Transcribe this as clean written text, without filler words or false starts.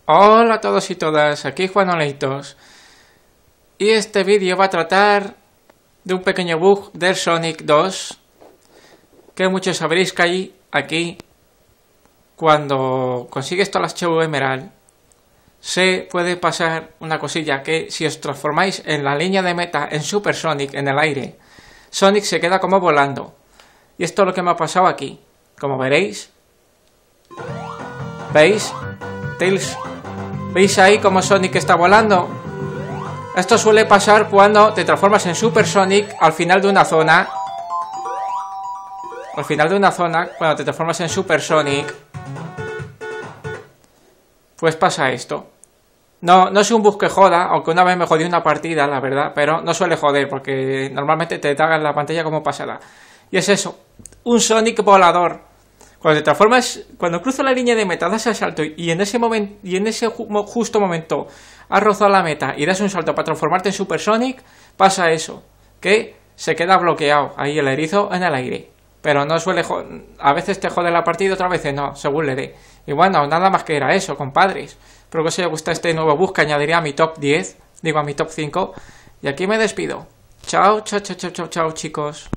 Hola a todos y todas, aquí Juan Oleitos. Y este vídeo va a tratar de un pequeño bug del Sonic 2, que muchos sabréis que hay aquí, cuando consigues todas las Cheu Emerald, se puede pasar una cosilla, que si os transformáis en la línea de meta en Super Sonic, en el aire, Sonic se queda como volando. Y esto es lo que me ha pasado aquí. Como veréis, ¿veis? Tails, ¿veis ahí como Sonic está volando? Esto suele pasar cuando te transformas en Super Sonic al final de una zona. Al final de una zona, cuando te transformas en Super Sonic, pues pasa esto. No es un bug que joda, aunque una vez me jodí una partida, la verdad, pero no suele joder, porque normalmente te tagan la pantalla como pasada. Y es eso, un Sonic volador. Cuando te transformas, cuando cruzo la línea de meta, das el salto y en ese momento, justo momento has rozado la meta y das un salto para transformarte en Super Sonic, pasa eso, que se queda bloqueado ahí el erizo en el aire. Pero no suele a veces te jode la partida, otras veces no, según le dé. Y bueno, nada más que era eso, compadres. Espero que os haya gustado este nuevo bug que añadiré a mi top 10, digo a mi top 5. Y aquí me despido. Chao, chao, chao, chao, chao, chao, chicos.